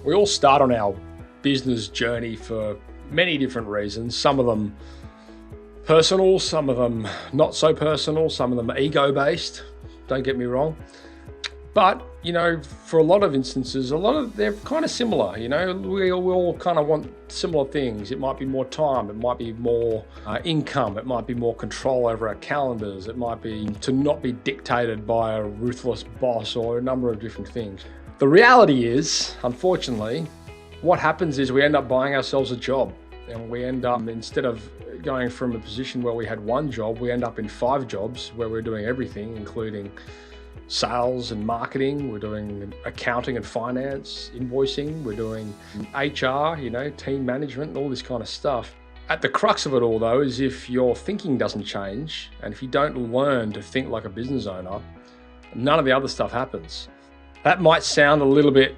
We all start on our business journey for many different reasons. Some of them personal, some of them not so personal, some of them ego-based, don't get me wrong. But, for a lot of instances, they're kind of similar, we all kind of want similar things. It might be more time, it might be more income, it might be more control over our calendars, it might be to not be dictated by a ruthless boss or a number of different things. The reality is, unfortunately, what happens is we end up buying ourselves a job, and we end up, instead of going from a position where we had one job, we end up in 5 jobs where we're doing everything, including sales and marketing, we're doing accounting and finance, invoicing, we're doing HR, team management, all this kind of stuff. At the crux of it all though, is if your thinking doesn't change, and if you don't learn to think like a business owner, none of the other stuff happens. That might sound a little bit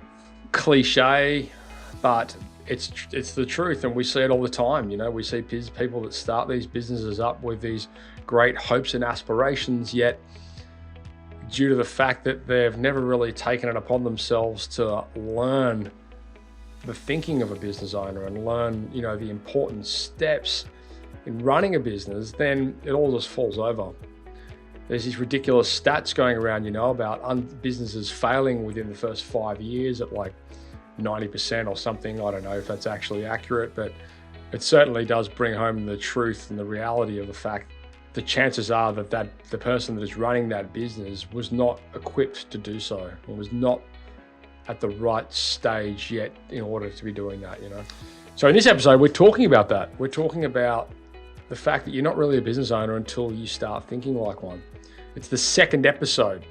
cliche, but it's the truth, and we see it all the time. We see people that start these businesses up with these great hopes and aspirations, yet due to the fact that they've never really taken it upon themselves to learn the thinking of a business owner and learn, the important steps in running a business, then it all just falls over. There's these ridiculous stats going around, about businesses failing within the first 5 years at like 90% or something. I don't know if that's actually accurate, but it certainly does bring home the truth and the reality of the fact the chances are that the person that is running that business was not equipped to do so, or was not at the right stage yet in order to be doing that, So in this episode, we're talking about that. We're talking about the fact that you're not really a business owner until you start thinking like one. It's the second episode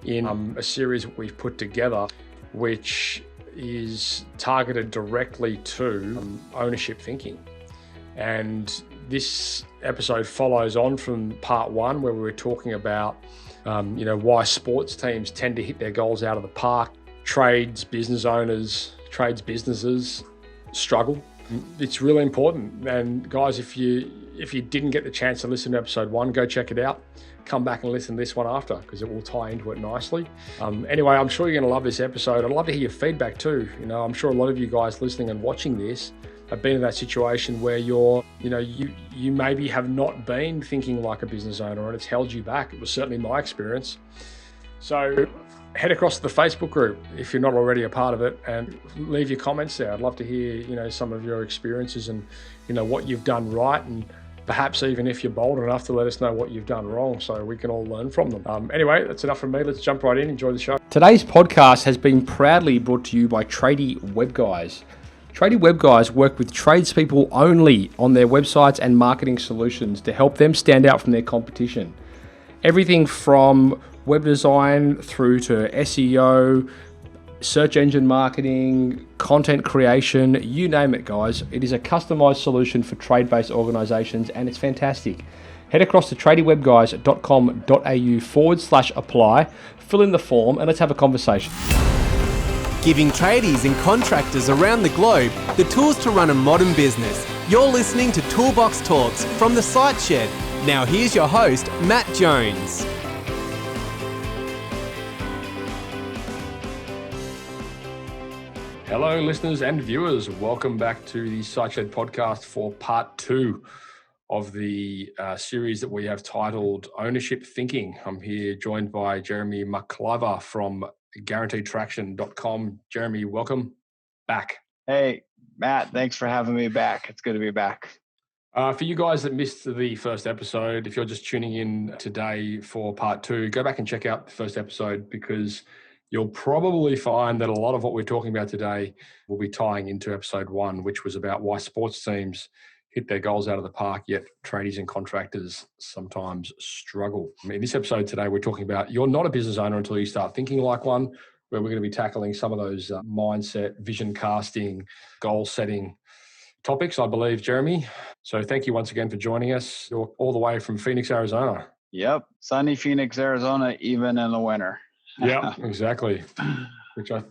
in a series we've put together, which is targeted directly to ownership thinking. And this episode follows on from part 1, where we were talking about, why sports teams tend to hit their goals out of the park. Trades businesses struggle. It's really important. And guys, if you didn't get the chance to listen to episode 1, go check it out. Come back and listen to this one after, because it will tie into it nicely. Anyway, I'm sure you're going to love this episode. I'd love to hear your feedback too. I'm sure a lot of you guys listening and watching this have been in that situation where you maybe have not been thinking like a business owner, and it's held you back. It was certainly my experience. So head across to the Facebook group if you're not already a part of it, and leave your comments there. I'd love to hear, some of your experiences and, what you've done right, and perhaps even if you're bold enough to let us know what you've done wrong so we can all learn from them. Anyway, that's enough from me. Let's jump right in. Enjoy the show. Today's podcast has been proudly brought to you by Tradie Web Guys. Tradie Web Guys work with tradespeople only on their websites and marketing solutions to help them stand out from their competition. Everything from web design through to SEO, search engine marketing, content creation, you name it, guys. It is a customized solution for trade-based organizations, and it's fantastic. Head across to tradiewebguys.com.au/apply, fill in the form, and let's have a conversation. Giving tradies and contractors around the globe the tools to run a modern business. You're listening to Toolbox Talks from the Site Shed. Now here's your host, Matt Jones. Hello, listeners and viewers. Welcome back to the Site Shed podcast for part 2 of the series that we have titled Ownership Thinking. I'm here joined by Jeremy Macliver from guaranteedtraction.com. Jeremy, welcome back. Hey, Matt, thanks for having me back. It's good to be back. For you guys that missed the first episode, if you're just tuning in today for part 2, go back and check out the first episode, because you'll probably find that a lot of what we're talking about today will be tying into episode 1, which was about why sports teams hit their goals out of the park, yet tradies and contractors sometimes struggle. In this episode today, we're talking about you're not a business owner until you start thinking like one, where we're going to be tackling some of those mindset, vision casting, goal setting topics, I believe, Jeremy. So thank you once again for joining us. You're all the way from Phoenix, Arizona. Yep. Sunny Phoenix, Arizona, even in the winter. Yeah, exactly.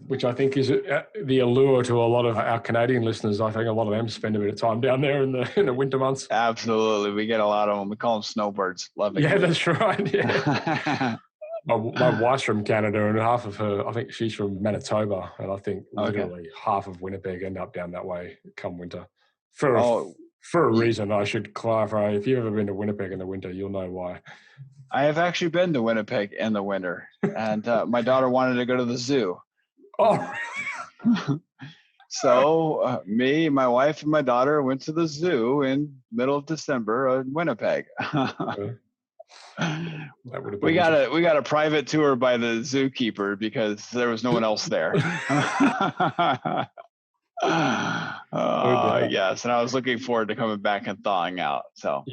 Which I think is the allure to a lot of our Canadian listeners. I think a lot of them spend a bit of time down there in the winter months. Absolutely. We get a lot of them. We call them snowbirds. Love it. Yeah, that's right. Yeah. my wife's from Canada, and half of her, I think she's from Manitoba, and I think Okay. literally half of Winnipeg end up down that way come winter. For Oh, a reason, I should clarify. If you've ever been to Winnipeg in the winter, you'll know why. I have actually been to Winnipeg in the winter, and my daughter wanted to go to the zoo. Oh, So me, my wife, and my daughter went to the zoo in middle of December in Winnipeg. that would have been We got a private tour by the zookeeper because there was no one else there. Yes, and I was looking forward to coming back and thawing out. So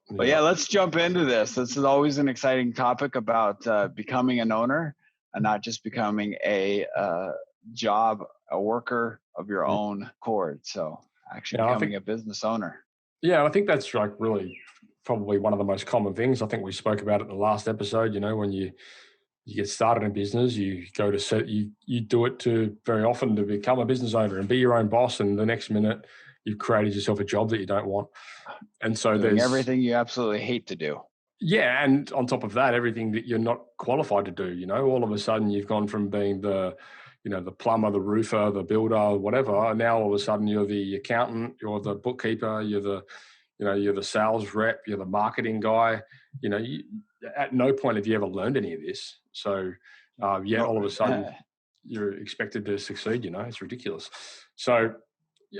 But yeah, let's jump into this. This is always an exciting topic about becoming an owner and not just becoming a worker of your own accord. So actually becoming a business owner. Yeah, I think that's like really probably one of the most common things. I think we spoke about it in the last episode. You know, when you get started in business, you go to set, you do it to very often to become a business owner and be your own boss. And the next minute you've created yourself a job that you don't want. And so doing everything you absolutely hate to do. Yeah. And on top of that, everything that you're not qualified to do, you know, all of a sudden you've gone from being the plumber, the roofer, the builder, whatever. And now all of a sudden you're the accountant, you're the bookkeeper, you're the sales rep, you're the marketing guy. You know, at no point have you ever learned any of this. So all of a sudden you're expected to succeed. You know, it's ridiculous. So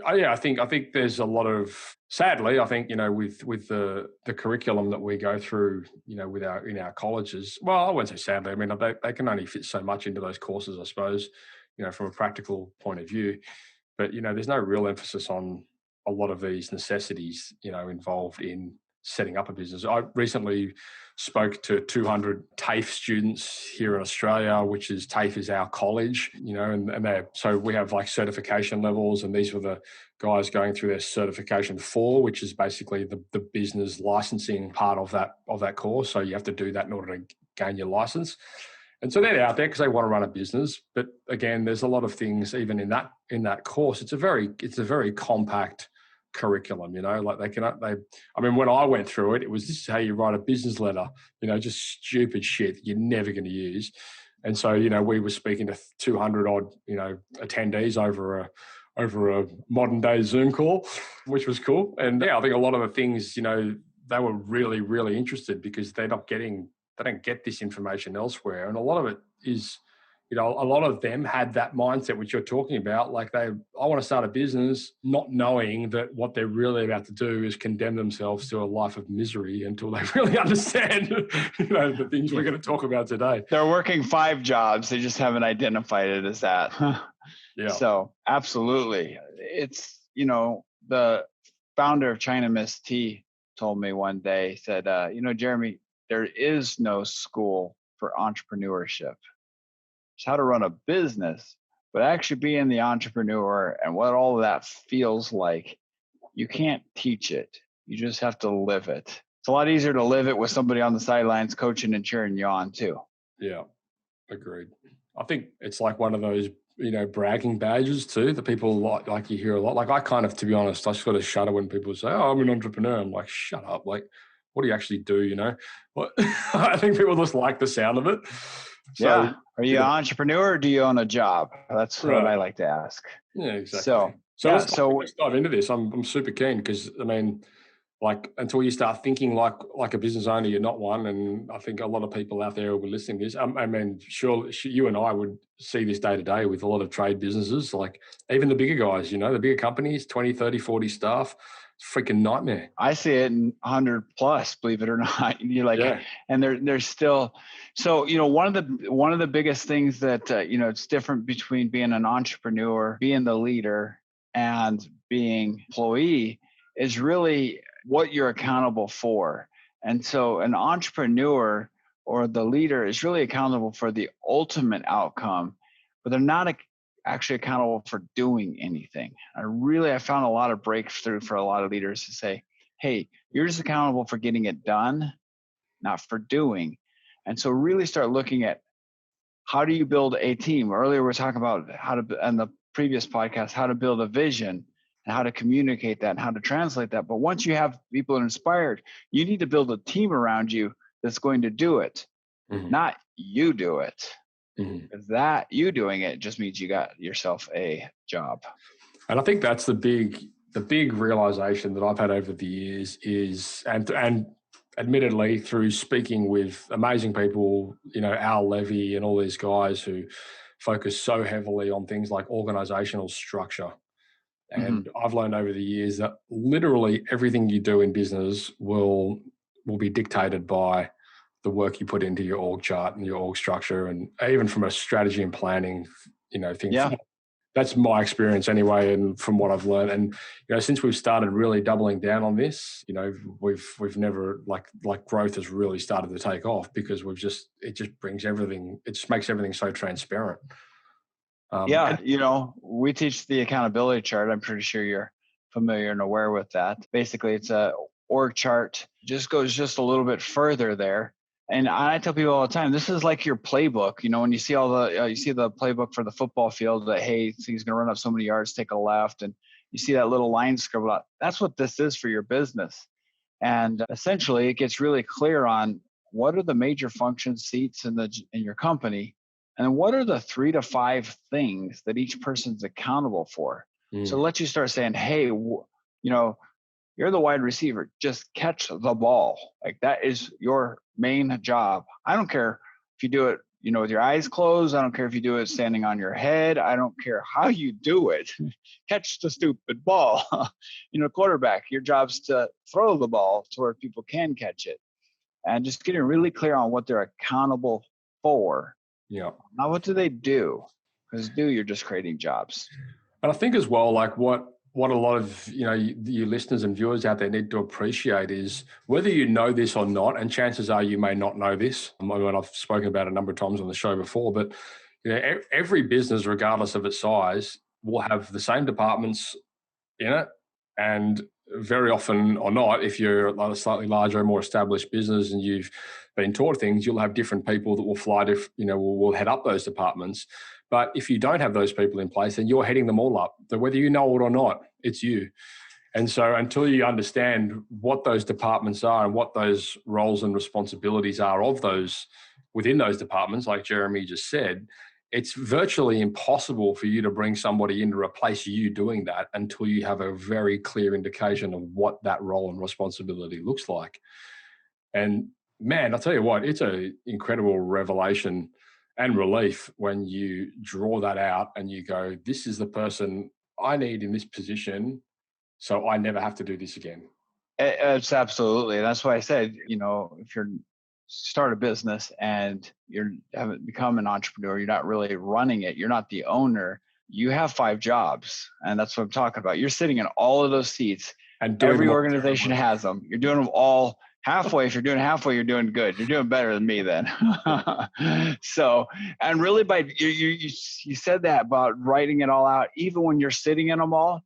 I think there's a lot of, sadly, I think, you know, with the curriculum that we go through, you know, in our colleges. Well, I wouldn't say sadly. I mean, they can only fit so much into those courses, I suppose, you know, from a practical point of view. But, you know, there's no real emphasis on a lot of these necessities, you know, involved in setting up a business. I recently spoke to 200 TAFE students here in Australia, which is TAFE is our college, you know, and so we have like certification levels, and these were the guys going through their certification 4, which is basically the business licensing part of that course. So you have to do that in order to gain your license. And so they're out there because they want to run a business. But again, there's a lot of things even in that course. It's a very compact curriculum, you know, like when I went through it, it was, this is how you write a business letter, you know, just stupid shit that you're never going to use. And so, you know, we were speaking to 200 odd, you know, attendees over a modern day Zoom call, which was cool. And yeah, I think a lot of the things, you know, they were really, really interested because they don't get this information elsewhere. And a lot of it is, you know, a lot of them had that mindset which you're talking about, like I want to start a business, not knowing that what they're really about to do is condemn themselves to a life of misery until they really understand, you know, the things we're going to talk about today. They're working 5 jobs. They just haven't identified it as that. Yeah. So absolutely. It's, you know, the founder of China Miss Tea told me one day, said, you know, Jeremy, there is no school for entrepreneurship. It's how to run a business, but actually being the entrepreneur and what all of that feels like, you can't teach it. You just have to live it. It's a lot easier to live it with somebody on the sidelines coaching and cheering you on too. Yeah, agreed. I think it's like one of those, you know, bragging badges too, that people like you hear a lot. Like I kind of, to be honest, I sort of shudder when people say, "Oh, I'm an entrepreneur." I'm like, shut up. Like, what do you actually do? You know, I think people just like the sound of it. So, yeah. Are you an entrepreneur or do you own a job? That's what I like to ask. Yeah, exactly. So let's dive into this. I'm super keen because, I mean, like until you start thinking like a business owner, you're not one. And I think a lot of people out there who are listening to this, I mean, sure, you and I would see this day to day with a lot of trade businesses, like even the bigger guys, you know, the bigger companies, 20, 30, 40 staff. Freaking nightmare. I see it in 100 plus, believe it or not. You're like, and there's still, so, you know, one of the biggest things that, you know, it's different between being an entrepreneur, being the leader, and being employee is really what you're accountable for. And so an entrepreneur or the leader is really accountable for the ultimate outcome, but they're not actually accountable for doing anything. I found a lot of breakthrough for a lot of leaders to say, hey, you're just accountable for getting it done, not for doing. And so really start looking at how do you build a team? Earlier we were talking about in the previous podcast, how to build a vision and how to communicate that and how to translate that. But once you have people inspired, you need to build a team around you that's going to do it. not you do it. Mhm. Because that you doing it just means you got yourself a job. And I think that's the big realization that I've had over the years is, and admittedly through speaking with amazing people, Al Levy and all these guys who focus so heavily on things like organizational structure. And I've learned over the years that literally everything you do in business will be dictated by the work you put into your org chart and your org structure, and even from a strategy and planning, thing. Yeah. That's my experience anyway, and from what I've learned. And since we've started really doubling down on this, we've never like growth has really started to take off because it just brings everything. It just makes everything so transparent. We teach the accountability chart. I'm pretty sure you're familiar and aware with that. Basically, it's a org chart. Just goes just a little bit further there. And I tell people all the time, this is like your playbook. When you see you see the playbook for the football field that, hey, he's going to run up so many yards, take a left, and you see that little line scribbled out. That's what this is for your business. And essentially, it gets really clear on what are the major function seats in your company, and what are the 3 to 5 things that each person's accountable for. So let you start saying, hey, you're the wide receiver. Just catch the ball. Like that is your main job. I don't care if you do it, with your eyes closed. I don't care if you do it standing on your head. I don't care how you do it. Catch the stupid ball. Quarterback, your job's to throw the ball to where people can catch it. And just getting really clear on what they're accountable for. Yeah. Now, what do they do? Because you're just creating jobs. And I think as well, like what a lot of you listeners and viewers out there need to appreciate is whether you know this or not, and chances are you may not know this. I've spoken about it a number of times on the show before, but every business, regardless of its size, will have the same departments in it, and very often or not, if you're a slightly larger, more established business and you've been taught things, you'll have different people that will will head up those departments. But if you don't have those people in place, then you're heading them all up. So whether you know it or not, it's you. And so until you understand what those departments are and what those roles and responsibilities are of those within those departments, like Jeremy just said, it's virtually impossible for you to bring somebody in to replace you doing that until you have a very clear indication of what that role and responsibility looks like. And man, I'll tell you what, it's an incredible revelation and relief when you draw that out and you go, this is the person I need in this position, so I never have to do this again. It's absolutely. That's why I said, if you're start a business and you haven't become an entrepreneur, you're not really running it, you're not the owner, you have 5 jobs. And that's what I'm talking about. You're sitting in all of those seats, and every organization has them. You're doing them all halfway. If you're doing halfway, you're doing good. You're doing better than me then. So, and really by you said that about writing it all out, even when you're sitting in them all,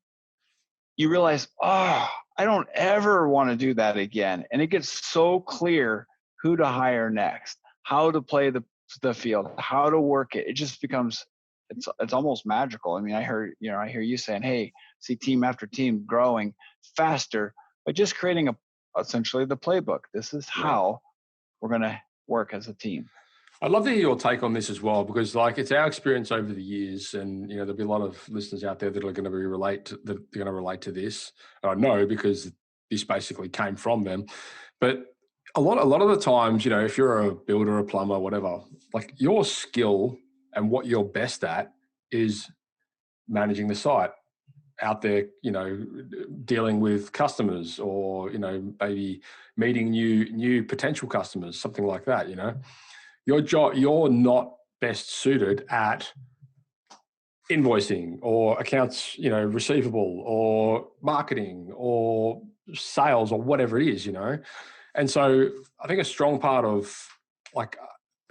you realize, I don't ever want to do that again. And it gets so clear who to hire next, how to play the field, how to work it. It just becomes, it's almost magical. I mean, I hear you saying, hey, see team after team growing faster by just creating essentially the playbook. This is how we're going to work as a team. I'd love to hear your take on this as well, because it's our experience over the years, and there'll be a lot of listeners out there that are going to relate to this. I know because this basically came from them, but a lot of the times, if you're a builder, a plumber, whatever, like your skill and what you're best at is managing the site out there, dealing with customers, or maybe meeting new potential customers, something like that. Your job, you're not best suited at invoicing or accounts, receivable or marketing or sales or whatever it is, And so I think a strong part of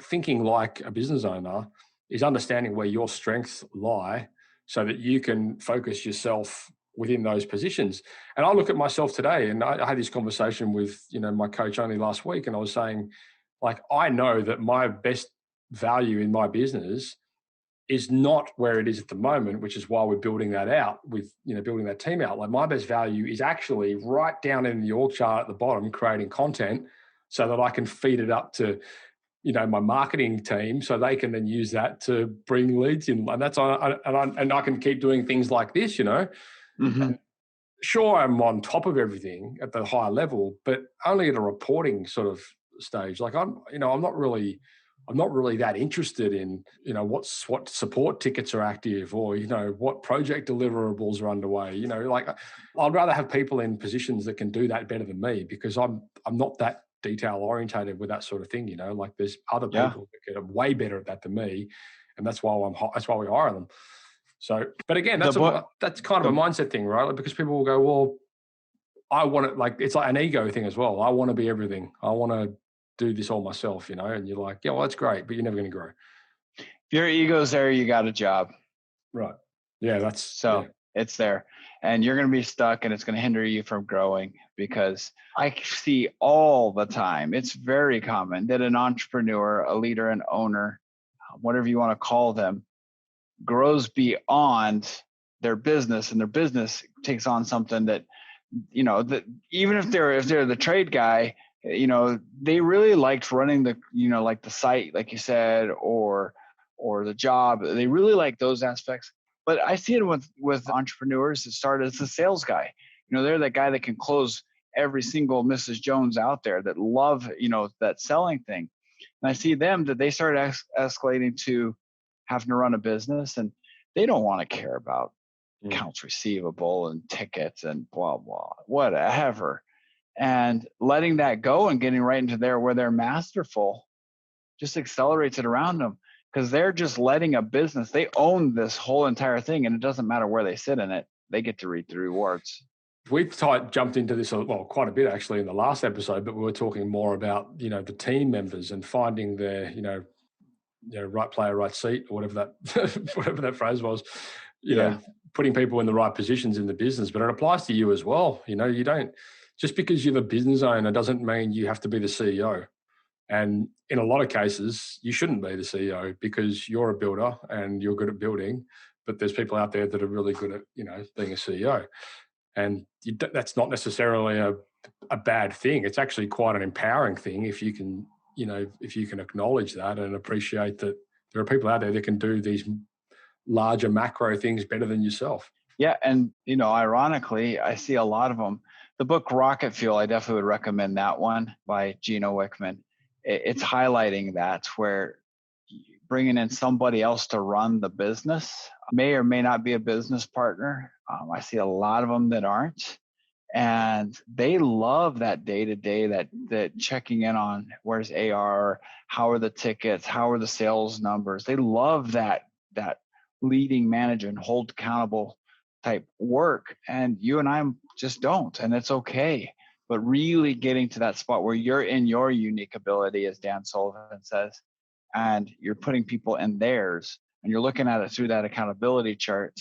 thinking like a business owner is understanding where your strengths lie so that you can focus yourself within those positions. And I look at myself today, and I had this conversation with, my coach only last week, and I was saying, I know that my best value in my business is not where it is at the moment, which is why we're building that out with, building that team out. My best value is actually right down in the org chart at the bottom, creating content so that I can feed it up to, my marketing team, so they can then use that to bring leads in. And that's and I can keep doing things like this, Mm-hmm. Sure, I'm on top of everything at the higher level, but only at a reporting sort of stage. Like I'm not really that interested in, what support tickets are active, or, what project deliverables are underway. Like I'd rather have people in positions that can do that better than me, because I'm not that detail orientated with that sort of thing. Like there's other people that get way better at that than me, and that's why we hire them. So, but again, that's kind of a mindset thing, right? Like, because people will go, well, I want it, like, it's like an ego thing as well. I want to be everything. I want to do this all myself, and you're like, yeah, well, that's great, but you're never going to grow. If your ego's there, you got a job. Right. Yeah, it's there, and you're going to be stuck, and it's going to hinder you from growing, because I see all the time, it's very common that an entrepreneur, a leader, an owner, whatever you want to call them, grows beyond their business, and their business takes on something that, that even if they're the trade guy, they really liked running the, like the site, like you said, or the job. They really like those aspects. But I see it with entrepreneurs that start as a sales guy. They're that guy that can close every single Mrs. Jones out there, that love, that selling thing. And I see them that they start escalating to having to run a business, and they don't want to care about accounts receivable and tickets and blah, blah, whatever. And letting that go and getting right into where they're masterful just accelerates it around them, because they're just letting a business, they own this whole entire thing, and it doesn't matter where they sit in it. They get to reap the rewards. We've jumped into this, well, quite a bit actually in the last episode, but we were talking more about, the team members and finding their, right player, right seat, or whatever that phrase was, putting people in the right positions in the business. But it applies to you as well. You don't, just because you're the business owner doesn't mean you have to be the CEO. And in a lot of cases, you shouldn't be the CEO, because you're a builder and you're good at building, but there's people out there that are really good at, being a CEO. And that's not necessarily a bad thing. It's actually quite an empowering thing if you can, acknowledge that and appreciate that there are people out there that can do these larger macro things better than yourself. Yeah. And, ironically, I see a lot of them. The book Rocket Fuel, I definitely would recommend that one by Gino Wickman. It's highlighting that, where bringing in somebody else to run the business may or may not be a business partner. I see a lot of them that aren't. And they love that day-to-day, that checking in on where's AR, how are the tickets, how are the sales numbers. They love that leading, manager, and hold accountable type work. And you and I just don't, and it's okay. But really getting to that spot where you're in your unique ability, as Dan Sullivan says, and you're putting people in theirs, and you're looking at it through that accountability chart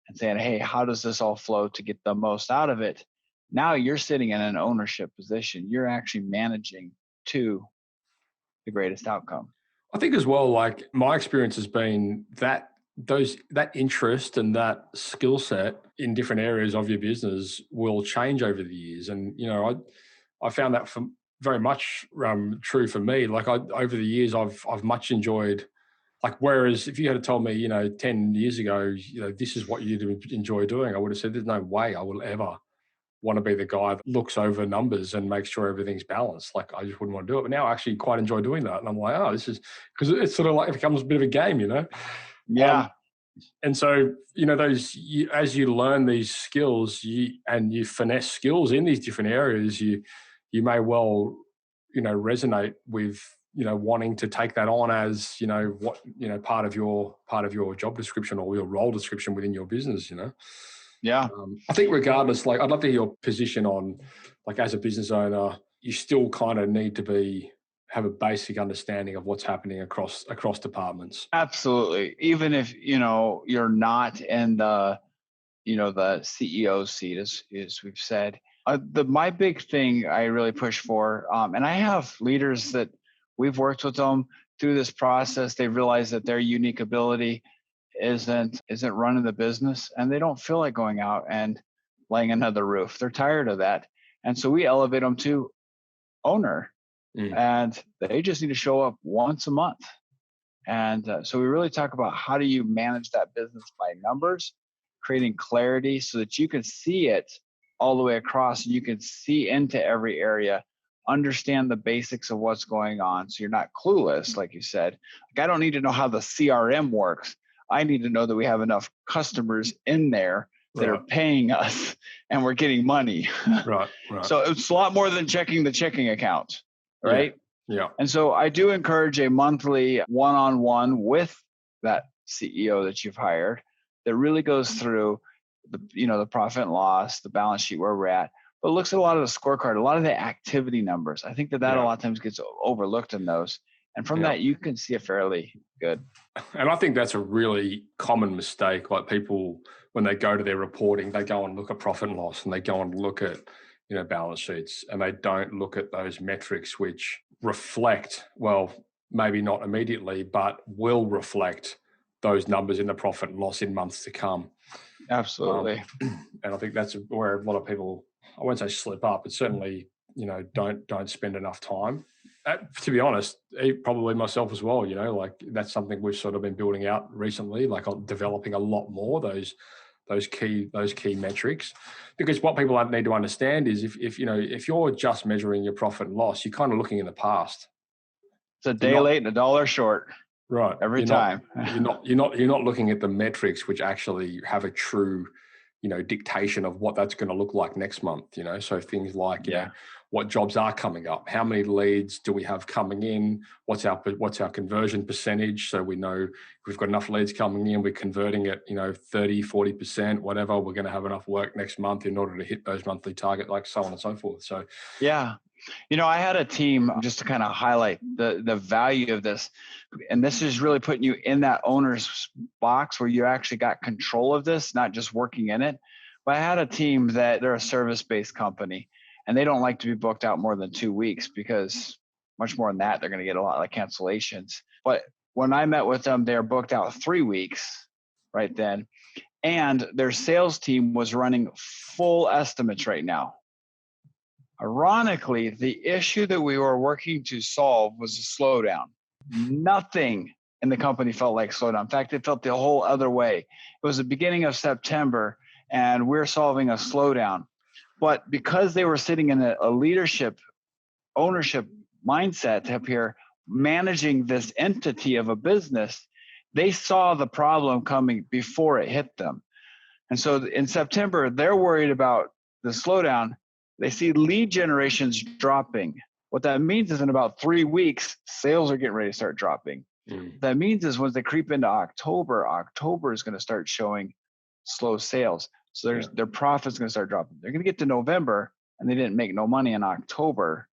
and saying, hey, how does this all flow to get the most out of it? Now you're sitting in an ownership position. You're actually managing to the greatest outcome. I think as well, like my experience has been that interest and that skill set in different areas of your business will change over the years. And, I found that very much true for me. Like over the years, I've much enjoyed, like, whereas if you had told me, 10 years ago, this is what you'd enjoy doing, I would have said, there's no way I will ever want to be the guy that looks over numbers and makes sure everything's balanced. Like, I just wouldn't want to do it. But now I actually quite enjoy doing that. And I'm like, oh, this is, because it's sort of like, it becomes a bit of a game, Yeah. And so, as you learn these skills, and you finesse skills in these different areas, you may well, resonate with, wanting to take that on as, part of your job description or your role description within your business, Yeah. I think regardless, like, I'd love to hear your position on, like, as a business owner, you still kind of need to have a basic understanding of what's happening across departments. Absolutely. Even if, you're not in the, the CEO seat, as we've said. My big thing I really push for, and I have leaders that we've worked with them through this process. They realize that their unique ability isn't running the business, and they don't feel like going out and laying another roof. They're tired of that. And so we elevate them to owner. and they just need to show up once a month. And so we really talk about how do you manage that business by numbers, creating clarity so that you can see it all the way across and you can see into every area, understand the basics of what's going on. So you're not clueless, like you said. Like, I don't need to know how the CRM works. I need to know that we have enough customers in there that are paying us and we're getting money. Right. So it's a lot more than checking the checking account, right? Yeah. And so I do encourage a monthly one-on-one with that CEO that you've hired that really goes through the profit and loss, the balance sheet, where we're at, but looks at a lot of the scorecard, a lot of the activity numbers. I think that a lot of times gets overlooked in those. And from that, you can see it fairly good. And I think that's a really common mistake. Like, people, when they go to their reporting, they go and look at profit and loss and they go and look at, balance sheets, and they don't look at those metrics which reflect, well, maybe not immediately, but will reflect those numbers in the profit and loss in months to come. Absolutely. And I think that's where a lot of people, I won't say slip up, but certainly, don't spend enough time. To be honest, probably myself as well, like, that's something we've sort of been building out recently, like developing a lot more those key metrics, because what people need to understand is if you're just measuring your profit and loss, you're kind of looking in the past. It's a day late and a dollar short. Right. Every time. You're not looking at the metrics which actually have a true, dictation of what that's going to look like next month, so things like, what jobs are coming up, how many leads do we have coming in, what's our conversion percentage, so we know if we've got enough leads coming in, we're converting it 30-40%, whatever, we're going to have enough work next month in order to hit those monthly target, like so on and so forth. So I had a team, just to kind of highlight the value of this, and this is really putting you in that owner's box where you actually got control of this, not just working in it. But I had a team that they're a service-based company, and they don't like to be booked out more than 2 weeks, because much more than that, they're going to get a lot of cancellations. But when I met with them, they're booked out 3 weeks right then. And their sales team was running full estimates right now. Ironically, the issue that we were working to solve was a slowdown. Nothing in the company felt like slowdown. In fact, it felt the whole other way. It was the beginning of September, and we're solving a slowdown. But because they were sitting in a leadership, ownership mindset up here, managing this entity of a business, they saw the problem coming before it hit them. And so in September, they're worried about the slowdown. They see lead generations dropping. What that means is in about 3 weeks, sales are getting ready to start dropping. What that means is once they creep into October is going to start showing slow sales. So their profit's going to start dropping. They're going to get to November, and they didn't make no money in October,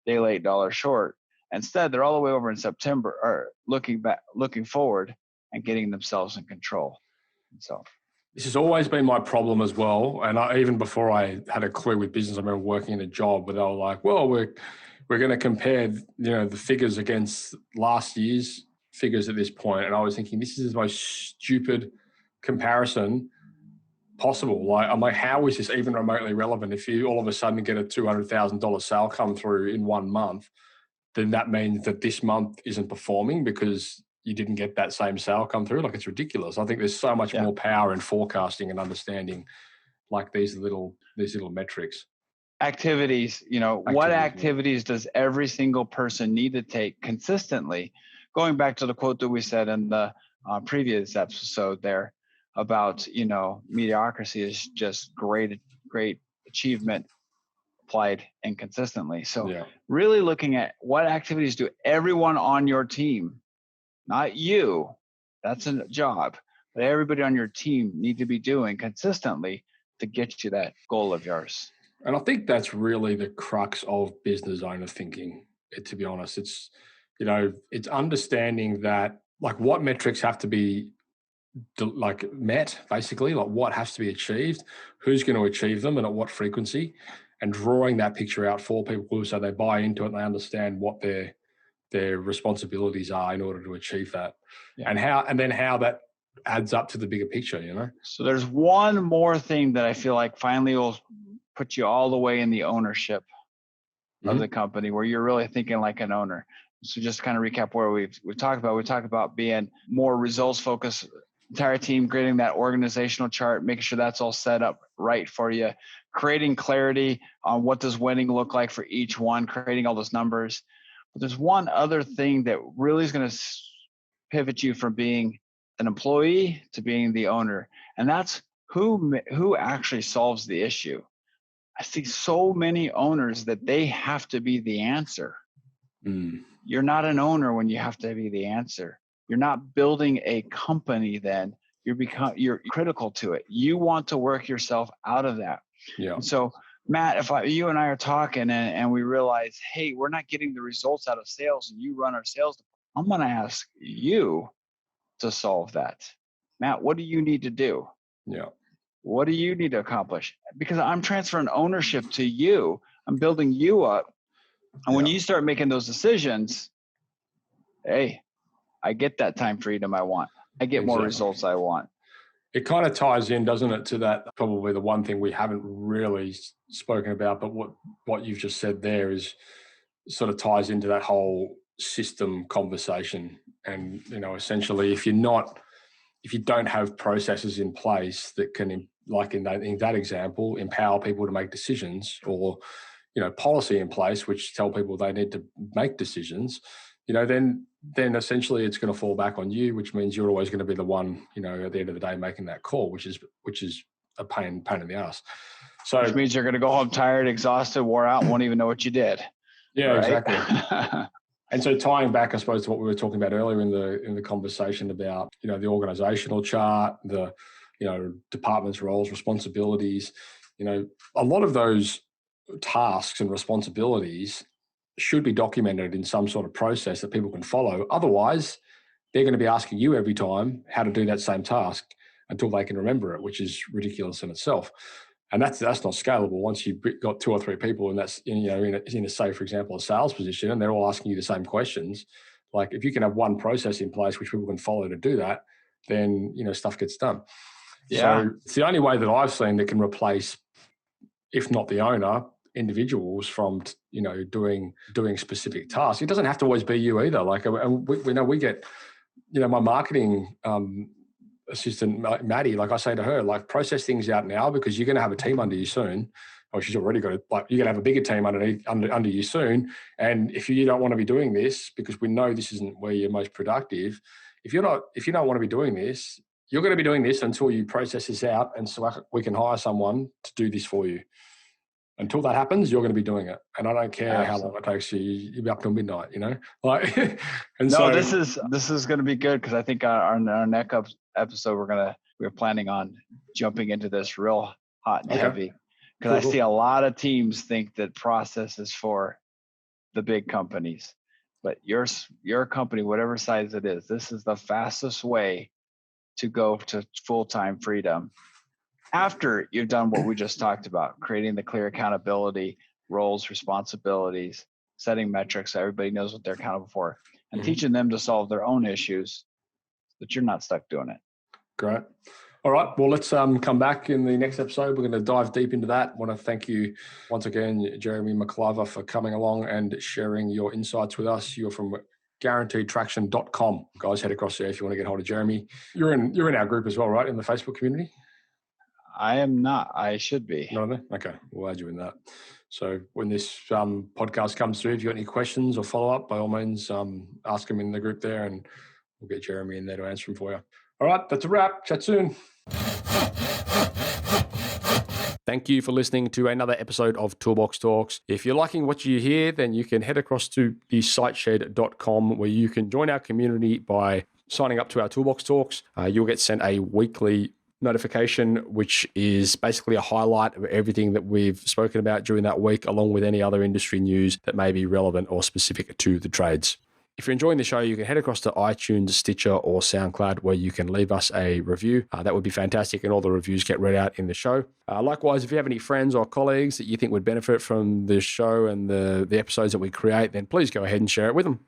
day late, dollar short. Instead, they're all the way over in September, or looking forward and getting themselves in control. So this has always been my problem as well. And even before I had a clue with business, I remember working in a job where they were like, well, we're going to compare, the figures against last year's figures at this point. And I was thinking, this is the most stupid comparison possible. Like, I'm like, how is this even remotely relevant? If you all of a sudden get a $200,000 sale come through in 1 month, then that means that this month isn't performing because you didn't get that same sale come through. Like, it's ridiculous. I think there's so much more power in forecasting and understanding like these little metrics. Activities, what activities does every single person need to take consistently? Going back to the quote that we said in the previous episode there about, mediocrity is just great achievement applied inconsistently. So really looking at what activities do everyone on your team, not you, that's a job, but everybody on your team need to be doing consistently to get you that goal of yours. And I think that's really the crux of business owner thinking. To be honest, it's, it's understanding that, like, what metrics have to be met, basically, like what has to be achieved, who's going to achieve them, and at what frequency, and drawing that picture out for people so they buy into it and they understand what their responsibilities are in order to achieve that, and how that adds up to the bigger picture. So there's one more thing that I feel like finally will put you all the way in the ownership of the company where you're really thinking like an owner. So just kind of recap where we've talked about. We talked about being more results focused, entire team, creating that organizational chart, making sure that's all set up right for you, creating clarity on what does winning look like for each one, creating all those numbers. But there's one other thing that really is going to pivot you from being an employee to being the owner, and that's who actually solves the issue. I see so many owners that they have to be the answer. You're not an owner when you have to be the answer. You're not building a company then. You're critical to it. You want to work yourself out of that. Yeah. And so Matt, if you and I are talking and we realize, hey, we're not getting the results out of sales and you run our sales, I'm going to ask you to solve that. Matt, what do you need to do? Yeah. What do you need to accomplish? Because I'm transferring ownership to you. I'm building you up. And when you start making those decisions, hey, I get that time freedom I want. I get more results I want. It kind of ties in, doesn't it, to that, probably the one thing we haven't really spoken about, but what you've just said there is sort of ties into that whole system conversation. And, essentially, if you don't have processes in place that can, like in that example, empower people to make decisions, or, policy in place, which tell people they need to make decisions, then essentially it's going to fall back on you, which means you're always going to be the one, at the end of the day making that call, which is a pain in the ass. So which means you're going to go home tired, exhausted, wore out, and won't even know what you did. Yeah, right? Exactly. And so tying back, I suppose, to what we were talking about earlier in the conversation about, the organizational chart, the, departments, roles, responsibilities, a lot of those tasks and responsibilities should be documented in some sort of process that people can follow. Otherwise, they're going to be asking you every time how to do that same task until they can remember it, which is ridiculous in itself. And that's not scalable. Once you've got 2 or 3 people, and that's in a say, for example, a sales position, and they're all asking you the same questions. Like, if you can have one process in place which people can follow to do that, then stuff gets done. Yeah. So it's the only way that I've seen that can replace, if not the owner, individuals from doing specific tasks. It doesn't have to always be you either. Like, we get my marketing assistant Maddie, like I say to her, like, process things out now, because you're going to have a team under you soon, or she's already got it. Like, you're going to have a bigger team under you soon. And if you don't want to be doing this, because we know this isn't where you're most productive, if you don't want to be doing this, you're going to be doing this until you process this out, and so we can hire someone to do this for you. Until that happens, you're going to be doing it, and I don't care how long it takes you. You'll be up till midnight, Like, and no, this is going to be good, because I think our next episode we're planning on jumping into this real hot and heavy, because I see a lot of teams think that process is for the big companies, but your company, whatever size it is, this is the fastest way to go to full-time freedom. After you've done what we just talked about, creating the clear accountability, roles, responsibilities, setting metrics so everybody knows what they're accountable for, and teaching them to solve their own issues, so that you're not stuck doing it. Great. All right. Well, let's come back in the next episode. We're going to dive deep into that. I want to thank you once again, Jeremy Macliver, for coming along and sharing your insights with us. You're from guaranteedtraction.com. Guys, head across there if you want to get hold of Jeremy. You're in our group as well, right? In the Facebook community? I am not. I should be. Not there? Okay. We'll add you in that. So when this podcast comes through, if you've got any questions or follow-up, by all means, ask them in the group there, and we'll get Jeremy in there to answer them for you. All right. That's a wrap. Chat soon. Thank you for listening to another episode of Toolbox Talks. If you're liking what you hear, then you can head across to thesiteshed.com, where you can join our community by signing up to our Toolbox Talks. You'll get sent a weekly notification, which is basically a highlight of everything that we've spoken about during that week, along with any other industry news that may be relevant or specific to the trades. If you're enjoying the show, you can head across to iTunes, Stitcher, or SoundCloud, where you can leave us a review. That would be fantastic, and all the reviews get read out in the show. Likewise, if you have any friends or colleagues that you think would benefit from this show and the episodes that we create, then please go ahead and share it with them.